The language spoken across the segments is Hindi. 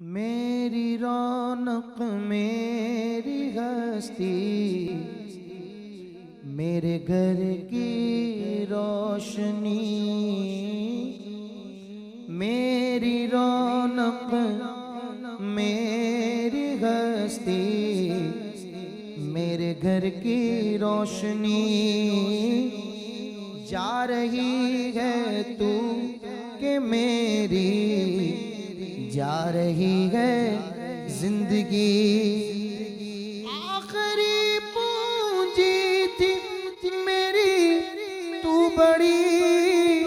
मेरी रौनक मेरी हस्ती, मेरे घर की रोशनी। मेरी रौनक मेरी हस्ती, मेरे घर की रोशनी। जा रही है तू के मेरी, जा रही है जिंदगी। आखिरी पूंजी थी मेरी, तू बड़ी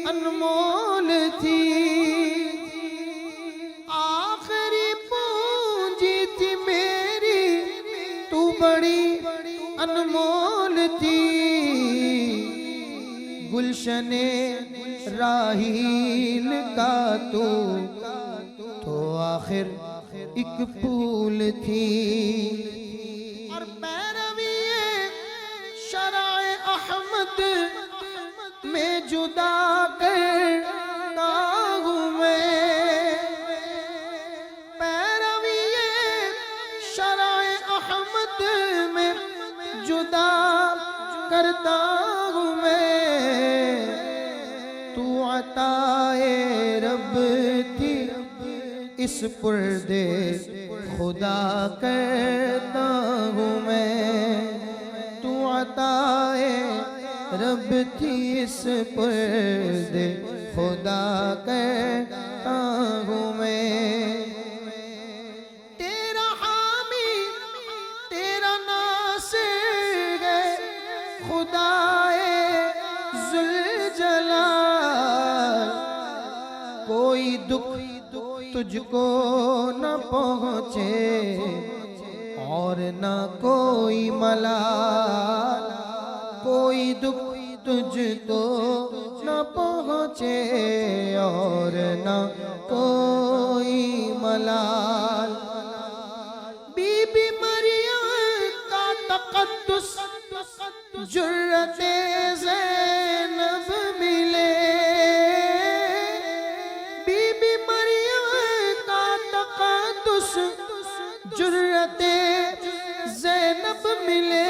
अनमोल थी। आखिरी पूंजी थी मेरी, तू बड़ी अनमोल थी। गुलशने राहील का तू तो आखिर एक फूल थी। और पैरवीए शराए अहमद में जुदा करता हूँ मैं। पैरवीए शराए अहमद में जुदा करता हूँ मैं। तू अताए रब थी, इस पर्दे खुदा करता हूँ मैं। तू अताए रब थी, इस पर्दे खुदा करता हूँ मैं। तेरा हामी तेरा नासिर है खुदाए जुलजलाल। कोई दुख तुझको न पहुँचे और न कोई मलाल। कोई दुख तुझको न पहुँचे और न कोई मलाल। बीबी मरियम का तक़द्दुस जुर्रते ज़ैनब मिले। बीबी मरियम का तक़द्दुस जुर्रते ज़ैनब मिले।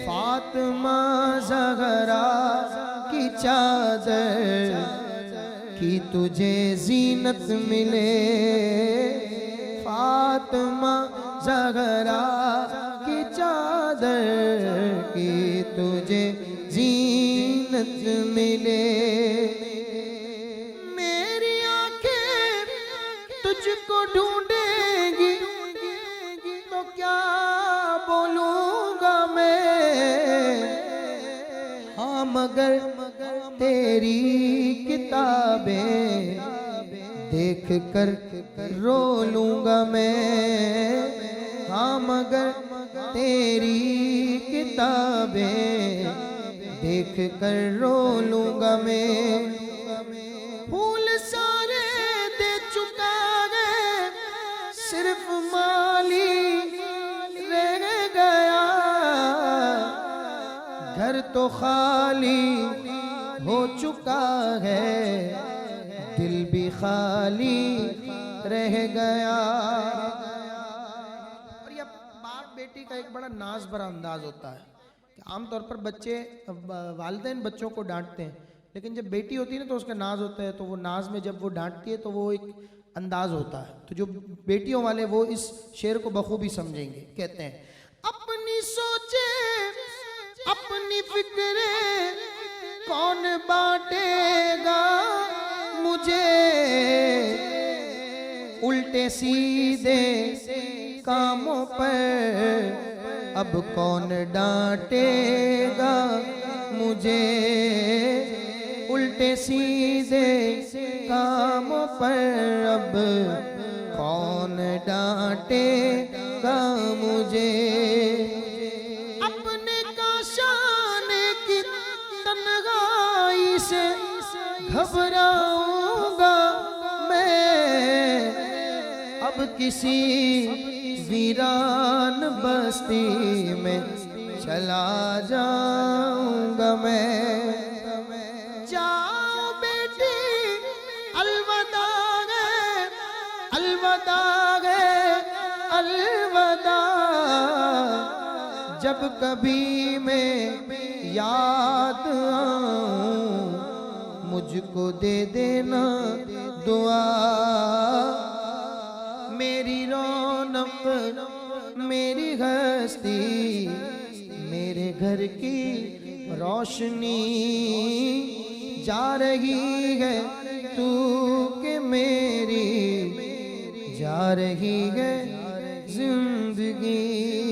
फातिमा ज़हरा की चादर की तुझे ज़ीनत मिले। फातिमा ज़हरा की चादर की तुझे ज़ीनत मिले। मेरी आंखें तुझको ढूंढेंगी तो क्या बोलूँगा मैं। हाँ मगर तेरी किताबें देख कर रो लूँगा मैं। हाँ मगर तेरी किताबें देख कर रो लूँगा मैं। फूल सारे दे चुका है, सिर्फ माली रह गया। घर तो खाली हो चुका है, दिल भी खाली रह गया। और ये बाप बेटी का एक बड़ा नाज भरा अंदाज होता है कि आमतौर पर बच्चे वालिदैन बच्चों को डांटते हैं, लेकिन जब बेटी होती है ना तो उसका नाज होता है। तो वो नाज में जब वो डांटती है तो वो एक अंदाज होता है। तो जो बेटियों वाले वो इस शेर को बखूबी समझेंगे। कहते हैं अपनी सोचे अपनी फिक्रे कौन बांटेगा मुझे। उल्टे सीधे कामों पर अब कौन डांटेगा मुझे। उल्टे सीधे कामों पर अब कौन डांटेगा मुझे। अपने काशाने की तन्हाई से घबराऊंगा मैं। अब किसी वीरान बस्ती में चला जाऊंगा मैं। जाओ बेटी अलविदा है, जब कभी मैं याद आऊं, मुझको दे देना दुआ। मेरी रौनक मेरी हस्ती, मेरे घर की रोशनी जा रही है तू के मेरी जा रही है जिंदगी।